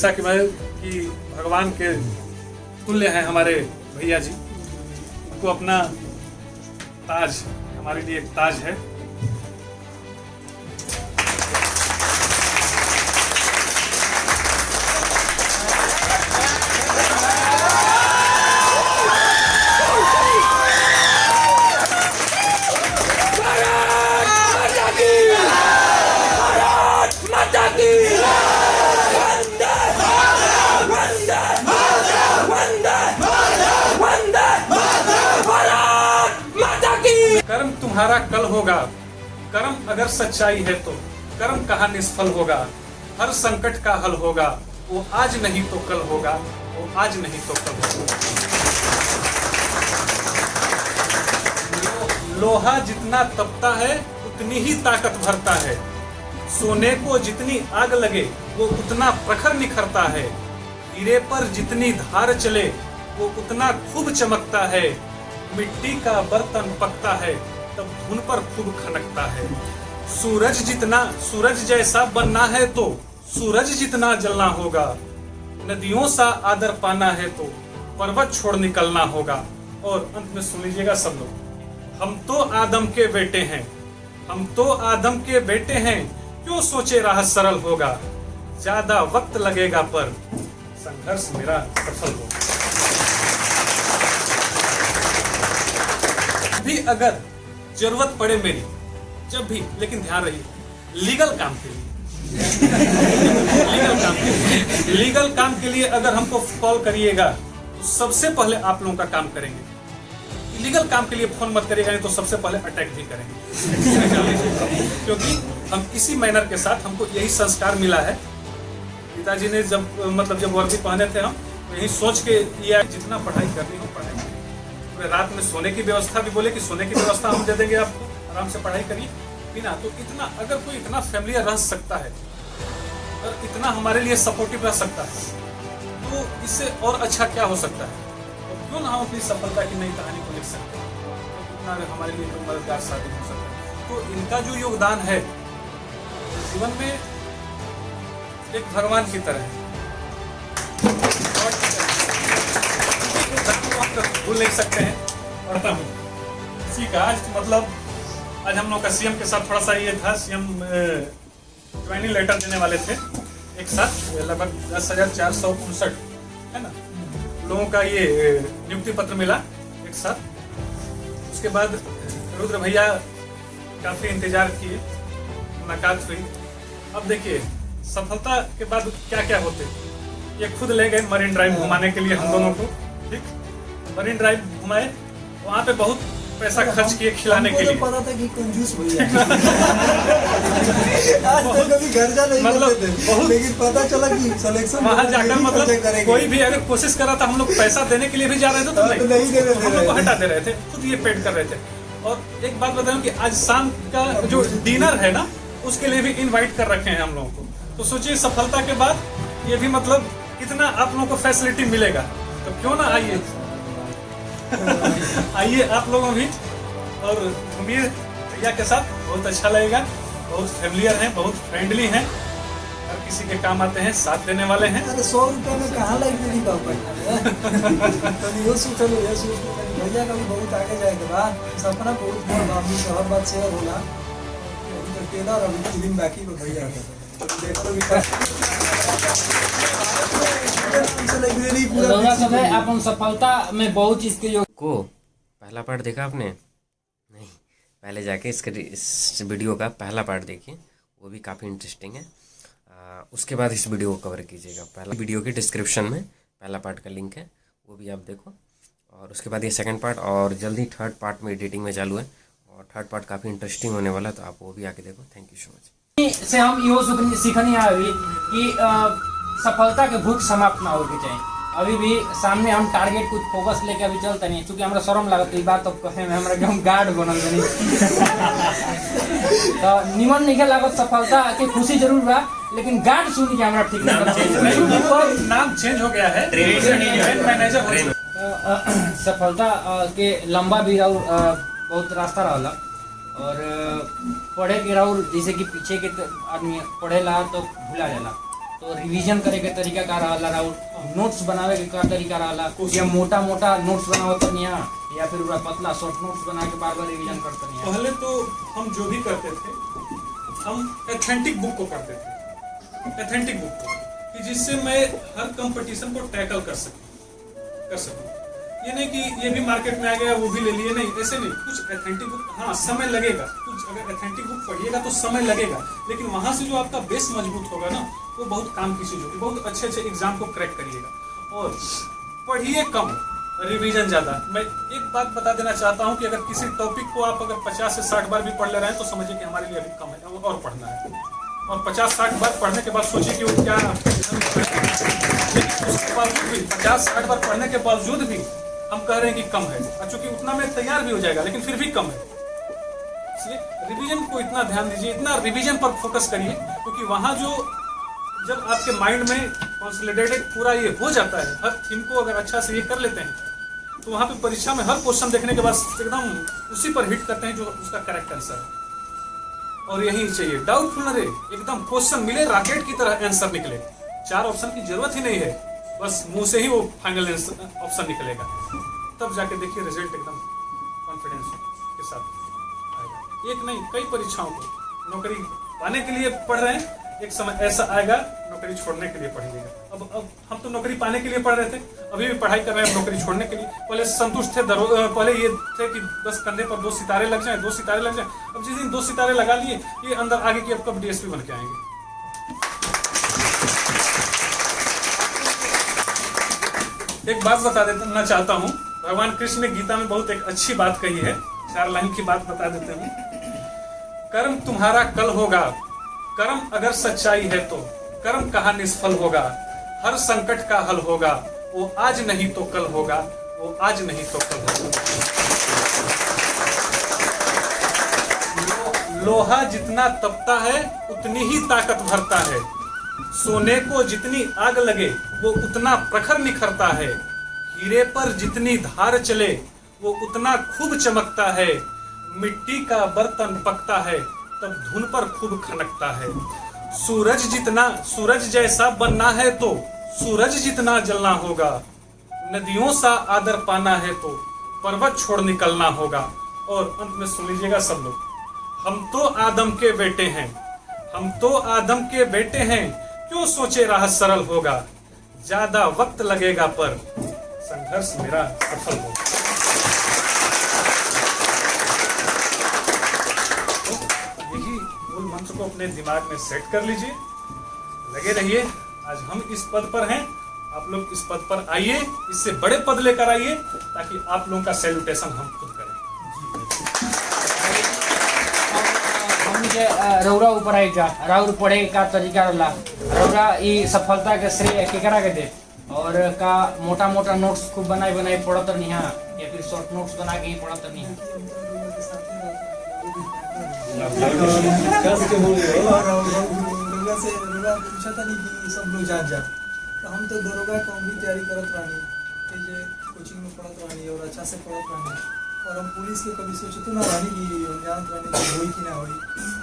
जैसा कि भगवान के तुल्य हैं हमारे भैया जी, उनको अपना ताज, हमारे लिए एक ताज है। कर्म तुम्हारा कल होगा, कर्म अगर सच्चाई है तो कर्म कहाँ निष्फल होगा। हर संकट का हल होगा, वो आज नहीं तो कल होगा, वो आज नहीं तो कल होगा। लोहा जितना तपता है उतनी ही ताकत भरता है। सोने को जितनी आग लगे वो उतना प्रखर निखरता है। हीरे पर जितनी धार चले वो उतना खूब चमकता है। मिट्टी का बर्तन पकता है तब धुन पर खूब खनकता है। सूरज जैसा बनना है तो सूरज जितना जलना होगा। नदियों सा आदर पाना है तो पर्वत छोड़ निकलना होगा। और अंत में सुन लीजिएगा सब लोग, हम तो आदम के बेटे हैं, हम तो आदम के बेटे हैं, क्यों सोचे राह सरल होगा। ज्यादा वक्त लगेगा पर संघर्ष मेरा सफल होगा। भी अगर जरूरत पड़े मेरी, जब भी, लेकिन ध्यान रहिए लीगल काम के लिए लीगल काम के लिए अगर हमको कॉल करिएगा तो सबसे पहले आप लोगों का काम करेंगे। लीगल काम के लिए फोन मत करिएगा, नहीं तो सबसे पहले अटैक भी करेंगे। क्योंकि हम इसी मैनर के साथ, हमको यही संस्कार मिला है। पिताजी ने जब वर्दी पहने थे हम तो यही सोच के लिया, जितना पढ़ाई करनी हो पढ़ाई। रात में सोने की व्यवस्था भी बोले कि सोने की व्यवस्था हम दे देंगे आपको, आराम से पढ़ाई करिए बिना। तो इतना अगर कोई इतना फैमिलियर रह सकता है और इतना हमारे लिए सपोर्टिव रह सकता है तो इससे और अच्छा क्या हो सकता है। तो क्यों ना हम अपनी सफलता की नई कहानी को लिख सकते हैं, तो कितना हमारे लिए मददगार साबित हो सकता है। तो इनका जो योगदान है जीवन में एक भगवान की तरह है, भूल नहीं सकते हैं। पढ़ता हूँ इसी का आज हम लोग का सीएम के साथ थोड़ा सा ये था, सीएम ज्वाइनिंग लेटर देने वाले थे एक साथ, लगभग 10,459 है ना लोगों का ये नियुक्ति पत्र मिला एक साथ। उसके बाद रुद्र भैया काफी इंतजार किए, मुलाकात हुई। अब देखिए सफलता के बाद क्या क्या होते, ये खुद ले गए मरीन ड्राइव घुमाने के लिए हम दोनों को। ठीक, मरीन ड्राइव घुमाए, वहाँ पे बहुत पैसा खर्च किए खिलाने के लिए। पता था कि कंजूस भैया आज तक कभी घर जा नहीं बहुत, लेकिन पता चला कि सिलेक्शन वहाँ जाकर कोई भी अगर कोशिश कर रहा था, हम लोग पैसा देने के लिए भी जा रहे थे तो नहीं दे रहे थे, हम लोग को हटा दे रहे थे, खुद ये पेड कर रहे थे। और एक बात बताऊं कि आज शाम का जो डिनर है ना, उसके लिए भी इन्वाइट कर रखे हैं हम लोगों को। तो सोचिए सफलता के बाद ये भी कितना आप लोगों को फैसिलिटी मिलेगा, तो क्यों ना आइए आइए आप लोगों भी। और घूमिए भैया के साथ, बहुत अच्छा लगेगा। बहुत फैमिलियर हैं, बहुत फ्रेंडली हैं, हर किसी के काम आते हैं, साथ देने वाले हैं। अरे 100 रुपये में कहाँ लाइब्रेरी का भैया का भी बहुत आगे जाएगा बा, सपना बहुत बड़ा बा, अभी हर बात शेयर होला। टेलर अभी 3 दिन बाकी में भैया अपन सफलता में बहुत चीज के योग को पहला पार्ट देखा आपने नहीं, पहले जाके इस वीडियो का पहला पार्ट देखिए, वो भी काफ़ी इंटरेस्टिंग है। उसके बाद इस वीडियो को कवर कीजिएगा। पहला वीडियो के डिस्क्रिप्शन में पहला पार्ट का लिंक है, वो भी आप देखो। और उसके बाद ये सेकंड पार्ट, और जल्दी थर्ड पार्ट में एडिटिंग में चालू है, और थर्ड पार्ट काफ़ी इंटरेस्टिंग होने वाला है, तो आप वो भी आके देखो। Thank you so much. से हम यो सीखनी आवी कि सफलता के भूख समाप्त ना होके चाहिए। अभी भी सामने हम टारगेट कुछ फोकस लेके अभी चलते नहीं, क्योंकि हमरा शर्म लागत ई बात तो कहे में हमरा हम गार्ड बनल बनी तो निमन नहीं लागत। सफलता के खुशी जरूर बा, लेकिन गार्ड सुन के हमरा ठीक नहीं। नाम चेंज हो गया है, मैनेजर। सफलता के लंबा भी रहू बहुत रास्ता रहला, और पढ़े के रहू जैसे कि पीछे के आदमी पढ़ेला तो भूला जाला, तो रिवीजन करे के तरीका का रहला और नोट्स बनावे के का तरीका रहला या मोटा मोटा नोट्स बनावत नहीं या फिर पूरा पतला शॉर्ट नोट्स बना के बार बार रिवीजन करते नहीं। पहले तो हम जो भी करते थे हम एथेंटिक बुक को पढ़ते थे, एथेंटिक बुक को, कि जिससे मैं हर कंपटीशन को टैकल कर सकूं। ये नहीं कि ये भी मार्केट में आ गया वो भी ले लिए, नहीं, ऐसे नहीं। कुछ एथेंटिक बुक, हाँ समय लगेगा, कुछ अगर एथेंटिक बुक पढ़िएगा तो समय लगेगा, लेकिन वहां से जो आपका बेस मजबूत होगा ना वो बहुत काम की चीज होगी। बहुत अच्छे अच्छे एग्जाम को क्रैक करिएगा और पढ़िए कम, रिवीजन ज्यादा। मैं एक बात बता देना चाहता हूं कि अगर किसी टॉपिक को आप अगर 50 से 60 बार भी पढ़ ले रहे हैं तो समझिए कि हमारे लिए अभी कम है और पढ़ना है। और 50-60 बार पढ़ने के बाद सोचिए कि वो क्या, लेकिन उसके बावजूद भी 50-60 बार पढ़ने के बावजूद भी हम कह रहे हैं कि कम है, और चूंकि उतना में तैयार भी हो जाएगा लेकिन फिर भी कम है। इसलिए रिवीजन को इतना ध्यान दीजिए, इतना रिवीजन पर फोकस करिए, क्योंकि वहां जो जब आपके माइंड में कंसोलिडेटेड पूरा ये हो जाता है, हर थीम को अगर अच्छा से ये कर लेते हैं तो वहां पे परीक्षा में हर क्वेश्चन देखने के बाद एकदम उसी पर हिट करते हैं जो उसका करेक्ट आंसर है। और यही चाहिए, डाउटफुल न रहे, एकदम क्वेश्चन मिले राकेट की तरह आंसर निकले। 4 ऑप्शन की जरूरत ही नहीं है, बस मुंह से ही वो फाइनल ऑप्शन निकलेगा, तब जाके देखिए रिजल्ट एकदम कॉन्फिडेंस के साथ आएगा। एक नहीं, कई परीक्षाओं को नौकरी पाने के लिए पढ़ रहे हैं, एक समय ऐसा आएगा नौकरी छोड़ने के लिए पढ़िएगा। अब हम तो नौकरी पाने के लिए पढ़ रहे थे, अभी भी पढ़ाई कर रहे हैं नौकरी छोड़ने के लिए। पहले संतुष्ट थे, पहले ये थे कि बस कंधे पर 2 सितारे लग जाएं, 2 सितारे लग जाएं। अब जिस दिन 2 सितारे लगा लिए, ये अंदर आगे की अब कब डीएसपी बन के आएंगे। एक बात बता देना चाहता हूँ, भगवान कृष्ण ने गीता में बहुत एक अच्छी बात कही है, 4 लाइन की बात बता देते हैं। कर्म तुम्हारा कल होगा, कर्म अगर सच्चाई है तो कर्म कहाँ निष्फल होगा। हर संकट का हल होगा, वो आज नहीं तो कल होगा, वो आज नहीं तो कल होगा। लोहा जितना तपता है उतनी ही ताकत भरता है। सोने को जितनी आग लगे वो उतना प्रखर निखरता है। हीरे पर जितनी धार चले वो उतना खूब चमकता है। मिट्टी का बर्तन पकता है तब धुन पर खूब खनकता है। सूरज जैसा बनना है तो सूरज जितना जलना होगा। नदियों सा आदर पाना है तो पर्वत छोड़ निकलना होगा। और अंत में सुन लीजिएगा सब लोग, हम तो आदम के बेटे हैं, हम तो आदम के बेटे हैं, क्यों सोचे राह सरल होगा। ज्यादा वक्त लगेगा पर संघर्ष मेरा सफल होगा। मंत्र को अपने दिमाग में सेट कर लीजिए, लगे रहिए। आज हम इस पद पर हैं, आप लोग इस पद पर आइए, इससे बड़े पद लेकर आइए ताकि आप लोगों का सैल्यूटेशन हम खुद करें। रौरा ऊपर आई जा, राउर पढ़े का तरीका रहा, रौरा ये सफलता के श्रेय केकरा के दे, और का मोटा मोटा नोट्स खूब बनाए पढ़त नहीं है या फिर शॉर्ट नोट्स बना के ही पढ़त नहीं है। पूछा था नहीं कि सब लोग जान जा, तो हम तो दरोगा का भी तैयारी करत रहनी, कोचिंग में पढ़त रहनी और अच्छा से पढ़त रहनी। और हम पुलिस के कभी सोचे तो ना रहनी कि हम जानत रहनी कि होई कि ना होई।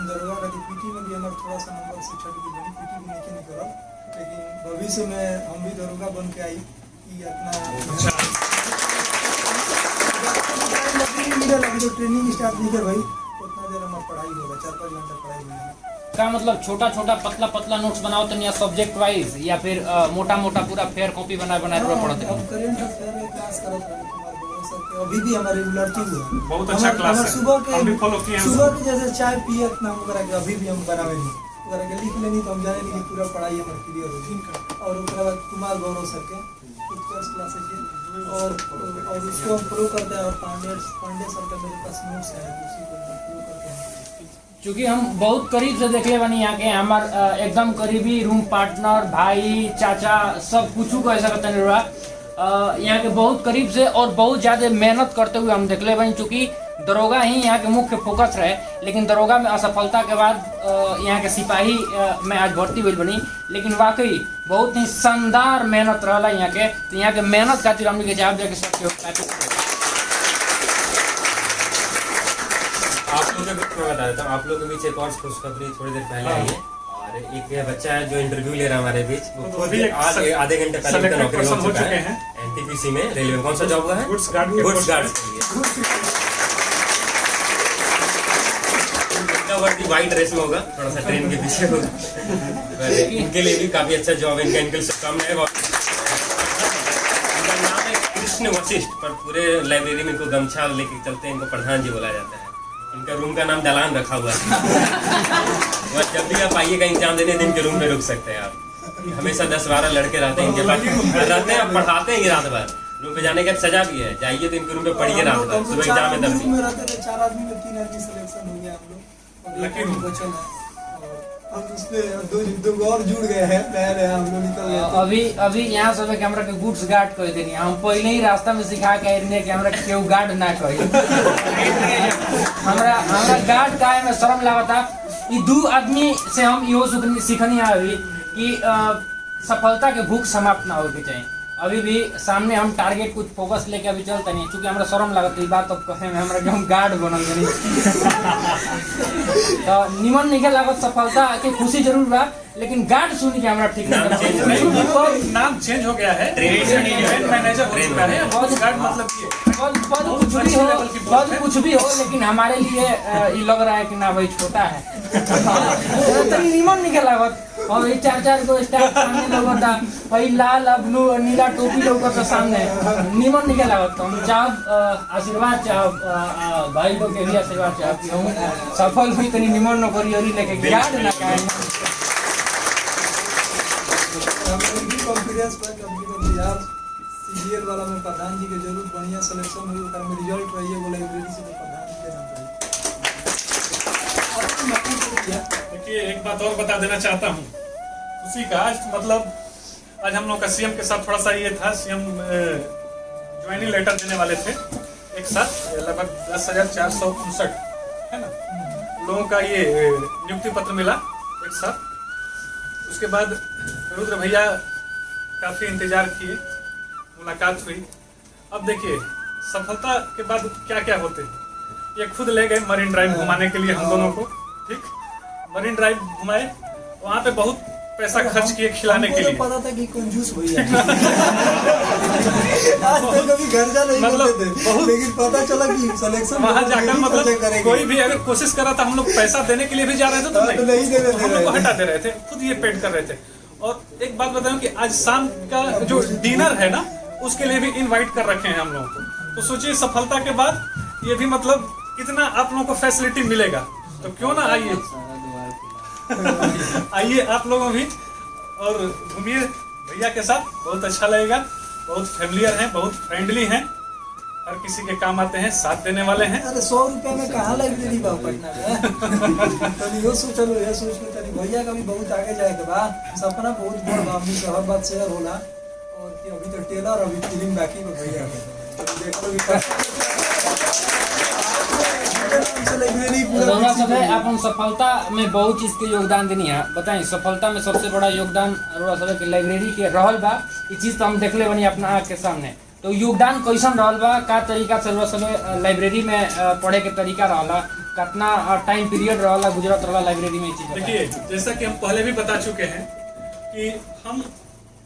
दरोगा का पीटी में भी हमारे थोड़ा सा नंबर से छट गई, पीटी भी नहीं करब, लेकिन भविष्य में हम भी दरोगा बन के आई कि अपना जो ट्रेनिंग स्टार्ट नहीं कर भाई उतना देर हमारी पढ़ाई होगा, 4-5 घंटा पढ़ाई होगी। का मतलब छोटा छोटा पतला नोट्स बनाओ तो नहीं सब्जेक्ट वाइज या फिर मोटा मोटा पूरा फेयर कॉपी बनाए पूरा पढ़ते हैं। करंट अफेयर क्लास करत हैं अभी भी हमारे रेगुलरिटी हुआ, बहुत अच्छा क्लास है, हम भी फॉलो किए हैं। सुबह के जैसे चाय पियत ना हम करा के अभी भी हम बनावे नहीं करा के लिख लेनी तो हम जाने नहीं कि पूरा पढ़ाई हमार क्लियर हो गई। और उसके बाद कुमार गौरव सर के उत्कर्ष क्लासेस के और उसको हम फॉलो करते हैं। और पांडे सर का मेरे पास नोट्स है, उसी को हम फॉलो करते हैं। क्योंकि हम बहुत करीब से देखले बनी यहाँ के हमार एकदम करीबी रूम पार्टनर भाई चाचा सब कुछ कह सकते हैं। यहाँ के बहुत करीब से और बहुत ज़्यादा मेहनत करते हुए हम देखले बनी, चूँकि दरोगा ही यहाँ के मुख्य फोकस रहे, लेकिन दरोगा में असफलता के बाद यहाँ के सिपाही में आज भर्ती हुई बनी। लेकिन वाकई बहुत ही शानदार मेहनत रहा यहाँ के, तो यहाँ के मेहनत खातिर हमने के जवाब देके सकते हो। आप लोग के बता देता हूँ, आप लोग के बीच एक और खुशखबरी थोड़ी देर पहले आई है। और एक ये बच्चा है जो इंटरव्यू ले रहा है हमारे बीच, वो तो अभी एक आज आधे घंटे पहले selected उनका नौकरी person हो चुका चुके है हैं। एनटीपीसी में, रेलवे में। कौन सा जॉब हुआ है? गुड्स गार्ड के गुड्स post गार्ड के लिए। इनका वर्दी व्हाइट ड्रेस में होगा, थोड़ा सा ट्रेन के पीछे होगा, पर इनके लिए भी काफी अच्छा जॉब है। इनका इनकल से कम है। इनका नाम है कृष्ण वशिष्ठ, पर पूरे लाइब्रेरी में इनको गमछा लेके चलते हैं, इनको प्रधान जी बोला जाता है। इनका रूम का नाम दलान रखा हुआ है। बस जब भी आप आइएगा एग्जाम देने, दिन के रूम में रुक सकते हैं आप। हमेशा 10-12 लड़के रहते हैं इनके पास, रहते हैं, पढ़ाते हैं रात भर। रूम पे जाने का सजा भी है, जाइए तो इनके रूम पे पढ़िए रात भर, सुबह एग्जाम में तब रूम में रहते थे, 4 आदमी में 3 आदमी सिलेक्शन हो गया हम लोग, और लकी एक रूम। बचल है। और अब उसमें दो और जुड़ गए हैं, नया हम लोग निकल गए। अभी यहाँ सब कैमरा के गुड्स गार्ड कह देनी, हम पहले ही रास्ता में सिखा के आए कैमरा के केहू गार्ड ना कही। हमरा गार्ड काहे में शर्म लागता। ई 2 आदमी से हम इहो सीखनी अभी कि सफलता के भूख समाप्त ना होके चाहिए। अभी भी सामने हम टारगेट कुछ फोकस लेके अभी चलते नहीं, क्योंकि हमरा शर्म लागत ई बात अब कहे में हमरा कि हम गार्ड बनल नहीं। तो निमन नहीं लागत, सफलता के खुशी जरूर बा, लेकिन गार्ड सुन के हमरा ठीक नहीं लगता। नाम चेंज हो गया है, ट्रेन मैनेजर हो चुका है। गुड्स गार्ड मतलब ये पद कुछ भी हो, लेकिन हमारे लिए ये लग रहा है कि ना भाई छोटा है। तो निमन नहीं लागत। और ये 4-4 को स्टाफ सामने लगता, भाई लाल अबनू नीला टोपी लगता सामने, निमन नहीं लागत। हम चाहब आशीर्वाद चाहब, भाई लोग के भी आशीर्वाद चाहब कि हम सफल हुई, तनी निमन नौकरी और लेके याद ना कहें। कॉन्फिडेंस पर कभी यार सीजीएल वाला में प्रधान जी के जरूर बढ़िया सिलेक्शन हुई, ओकर में रिजल्ट रही है, वो लाइब्रेरी से तो प्रधान जी के नाम पड़ी। देखिए एक बात और बता देना चाहता हूँ उसी का, आज मतलब आज हम लोग का सीएम के साथ थोड़ा सा ये था, सीएम ज्वाइनिंग लेटर देने वाले थे एक साथ, लगभग 10,459 है ना लोगों का ये नियुक्ति पत्र मिला एक साथ। उसके बाद रुद्र भैया काफी इंतजार किए, मुलाकात हुई। अब देखिए सफलता के बाद क्या क्या होते हैं, ये खुद ले गए मरीन ड्राइव घुमाने के लिए हम दोनों को। ठीक, मरीन ड्राइव घुमाए, वहाँ पे बहुत पैसा खर्च किए खिलाने के लिए। पता था कि कंजूस भैया आज तक कभी घर जा नहीं मतलब करते थे, बहुत- लेकिन पता चला कि सिलेक्शन वहाँ जाकर मतलब कोई भी अगर कोशिश कर रहा था, हम लोग पैसा देने के लिए भी जा रहे थे तो तो नहीं दे रहे थे, हम लोग को हटा दे रहे थे, खुद ये पेड कर रहे थे। और एक बात बताऊं कि आज शाम का जो डिनर है ना, उसके लिए भी इनवाइट कर रखे हैं हम लोगों को। तो सोचिए सफलता के बाद ये भी मतलब इतना आप लोगों को फैसिलिटी मिलेगा, तो क्यों ना आइए आइए आप लोगों भी और घूमिए भैया के साथ, बहुत अच्छा लगेगा। बहुत फैमिलियर हैं, बहुत फ्रेंडली हैं, हर किसी के काम आते हैं, साथ देने वाले हैं। अरे 100 रुपया में कहाँ लाइब्रेरी बा पटना में। तो यो सोचलो, ये सोच के तनी भैया का भी बहुत आगे जाए के बा, सपना बहुत बड़ बा, हमनी से हर बात शेयर होला। और कि अभी तो टेलर, अभी फिल्म बाकी बा भैया के, तो देखो लाइब्रेरी रउआ सब है अपन सफलता में बहुत चीज के योगदान देनी है। बताएं सफलता में सबसे बड़ा योगदान रउआ सब के लाइब्रेरी के रहल बा, ये चीज तो हम देखले बनी अपना आँख के सामने। तो योगदान कैसन रहल बा, का तरीका से रउआ सब लाइब्रेरी में पढ़े के तरीका रहला, कितना टाइम पीरियड रहला गुजरत रहला लाइब्रेरी में? चीज देखिए जैसा कि हम पहले भी बता चुके हैं कि हम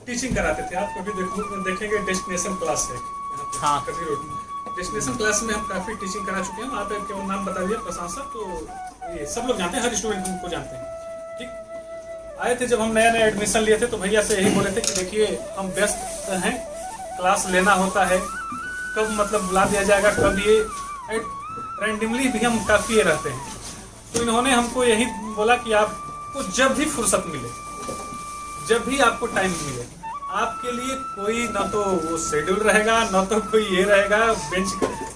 टीचिंग कराते थे। आप कभी देखेंगे डेस्टिनेशन क्लास है यहाँ पे, हाँ। कभी रोड डेस्टिनेशन क्लास में हम काफी टीचिंग करा चुके हैं। वहाँ पे केवल नाम बता दिया प्रशासक, तो ये सब लोग जानते हैं, हर स्टूडेंट उनको जानते हैं। ठीक, आए थे जब हम नया नया एडमिशन लिए थे तो भैया से यही बोले थे कि देखिए हम व्यस्त हैं, क्लास लेना होता है, कब मतलब बुला दिया जाएगा, कब ये रैंडमली भी हम काफी रहते हैं। तो इन्होंने हमको यही बोला कि आपको जब भी फुर्सत मिले, जब भी आपको टाइम मिले, आपके लिए कोई ना तो वो शेड्यूल रहेगा, ना तो कोई ये रहेगा बेंच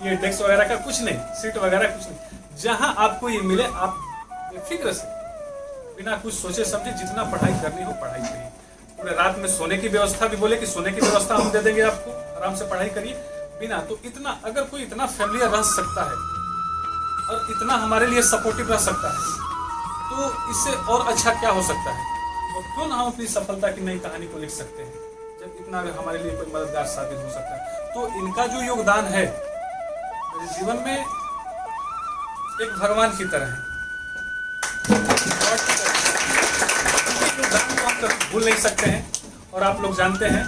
ये डेस्क वगैरह का कुछ नहीं, सीट वगैरह कुछ नहीं। जहां आपको ये मिले आप बेफिक्र से बिना कुछ सोचे समझे जितना पढ़ाई करनी हो पढ़ाई करिए। पूरे रात में सोने की व्यवस्था भी बोले कि सोने की व्यवस्था हम दे देंगे आपको, आराम से पढ़ाई करिए बिना। तो इतना अगर कोई इतना फैमिलियर रह सकता है और इतना हमारे लिए सपोर्टिव रह सकता है, तो इससे और अच्छा क्या हो सकता है। और क्यों ना हम अपनी सफलता की नई कहानी को लिख सकते हैं, जब इतना अगर हमारे लिए कोई मददगार साबित हो सकता है। तो इनका जो योगदान है मेरे जीवन में एक भगवान की तरह है, भूल नहीं सकते हैं। और आप लोग जानते हैं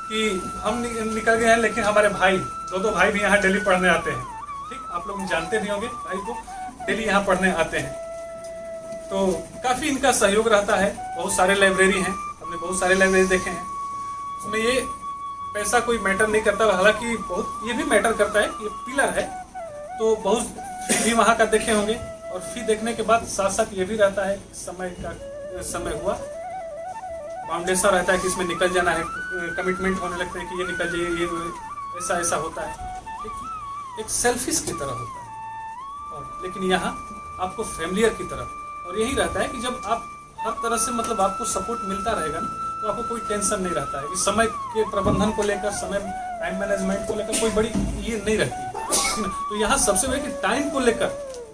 कि हम निकल गए हैं, लेकिन हमारे भाई दो भाई भी यहाँ डेली पढ़ने आते हैं। ठीक, आप लोग जानते भी होंगे भाई को, डेली यहाँ पढ़ने आते हैं। तो काफ़ी इनका सहयोग रहता है। बहुत सारे लाइब्रेरी हैं, हमने बहुत सारे लाइब्रेरी देखे हैं, उसमें ये पैसा कोई मैटर नहीं करता। हालांकि बहुत ये भी मैटर करता है कि ये पिलर है, तो बहुत फी भी वहाँ का देखे होंगे। और फी देखने के बाद साथ साथ ये भी रहता है समय हुआ, फाउंडेशन रहता है कि इसमें निकल जाना है, कमिटमेंट होने लगते हैं कि ये निकल जाइए, ये ऐसा होता है। ठीक, एक सेल्फिश की तरह होता है। और लेकिन यहाँ आपको फैमिलियर की तरह, और यही रहता है कि जब आप हर तरह से मतलब आपको सपोर्ट मिलता रहेगा ना, तो आपको कोई टेंशन नहीं रहता है कि समय के प्रबंधन को लेकर, समय टाइम मैनेजमेंट को लेकर कोई बड़ी ये नहीं रहती। तो यहाँ सबसे बड़ी कि टाइम को लेकर,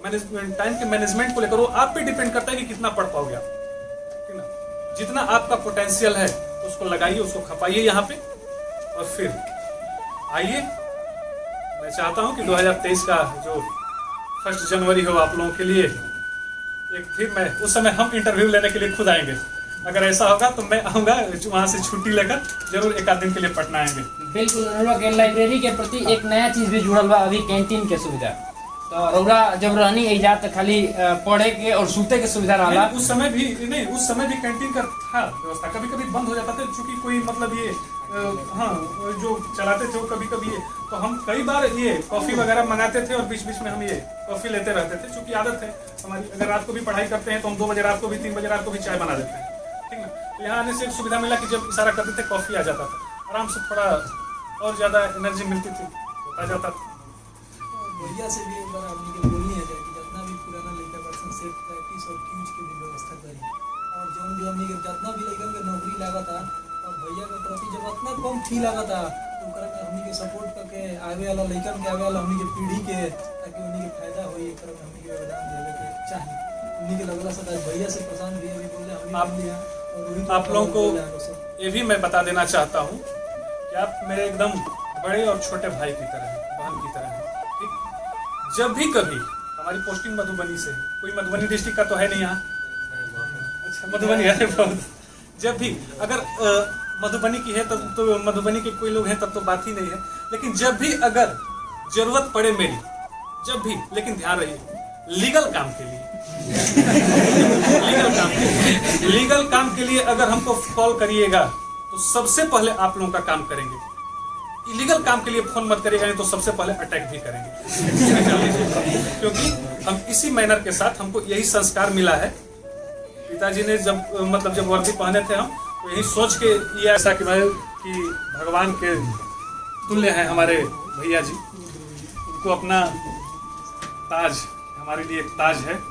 टाइम के मैनेजमेंट को लेकर वो आप पे डिपेंड करता है कि कितना पढ़ पाओगे आप। ठीक ना, जितना आपका पोटेंशियल है उसको लगाइए, उसको खपाइए यहाँ पे, और फिर आइए। मैं चाहता हूँ कि 2023 का जो 1 जनवरी हो आप लोगों के लिए, एक फिर मैं उस समय हम इंटरव्यू लेने के लिए खुद आएंगे। अगर ऐसा होगा तो मैं आऊँगा वहाँ से छुट्टी लेकर, जरूर एक आध दिन के लिए पटना आएंगे। बिल्कुल, हम लोग लाइब्रेरी के प्रति एक नया चीज भी जुड़ल बा, अभी कैंटीन के सुविधा। तो रौरा जब रहनी एजा तो खाली पढ़े के और सूते के सुविधा रहा। उस समय भी कैंटीन का था व्यवस्था, कभी कभी बंद हो जाता था, चूंकि कोई मतलब ये हाँ जो चलाते थे वो कभी कभी ये, तो हम कई बार ये कॉफी वगैरह मंगाते थे और बीच बीच में हम ये कॉफी लेते रहते थे, चूंकि आदत है हमारी। अगर रात को भी पढ़ाई करते हैं तो हम 2 बजे रात को भी, 3 बजे रात को भी चाय बना देते हैं। ठीक ना, तो यहाँ आने से एक सुविधा मिला कि जब इशारा करते थे कॉफी आ जाता था, आराम से थोड़ा और ज्यादा एनर्जी मिलती थी, होता जाता था। भैया से भी एक बार हमने के बोली है कि जितना भी पुराना लड़का पर्सन सेट प्रैक्टिस और क्यूज की भी व्यवस्था करी, और जो हमने के जितना भी लड़कन के नौकरी लगा था, और भैया के प्रति जब इतना कम फी लगा था, तो ओकरा के हमने के सपोर्ट करके आवे वाला लड़कन के, आवे वाला हमने के पीढ़ी के, ताकि उन्हीं के फायदा होई, एक तरह हमने के योगदान देवे के चाहिए। उन्हीं के लगला सदा भैया से प्रशांत भैया भी बोले हम आप लोगों को ये भी मैं बता देना चाहता हूँ कि आप मेरे एकदम बड़े और छोटे भाई की तरह हैं, बहन की तरह हैं। जब भी कभी हमारी पोस्टिंग मधुबनी से, कोई मधुबनी डिस्ट्रिक्ट का तो है नहीं यहाँ, अच्छा मधुबनी है बहुत। जब भी अगर मधुबनी की है तब तो मधुबनी के कोई लोग हैं तब तो बात ही नहीं है, लेकिन जब भी अगर जरूरत पड़े मेरी, जब भी, लेकिन ध्यान रहिए लीगल काम के लिए लीगल काम के लिए अगर हमको कॉल करिएगा तो सबसे पहले आप लोगों का काम करेंगे। इलीगल काम के लिए फोन मत करिएगा, नहीं तो सबसे पहले अटैक भी करेंगे। क्योंकि हम इसी मैनर के साथ, हमको यही संस्कार मिला है। पिताजी ने जब वर्दी पहने थे हम, तो यही सोच के ये ऐसा कि भगवान के तुल्य हैं हमारे भैया जी, उनको अपना ताज, हमारे लिए एक ताज है।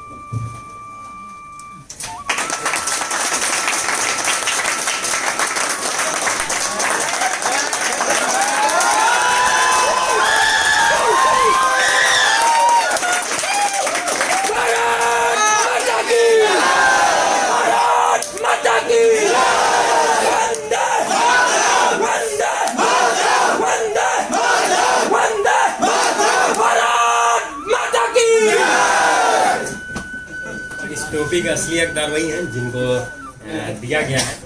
टोपी का असली हकदार वही हैं जिनको दिया गया है।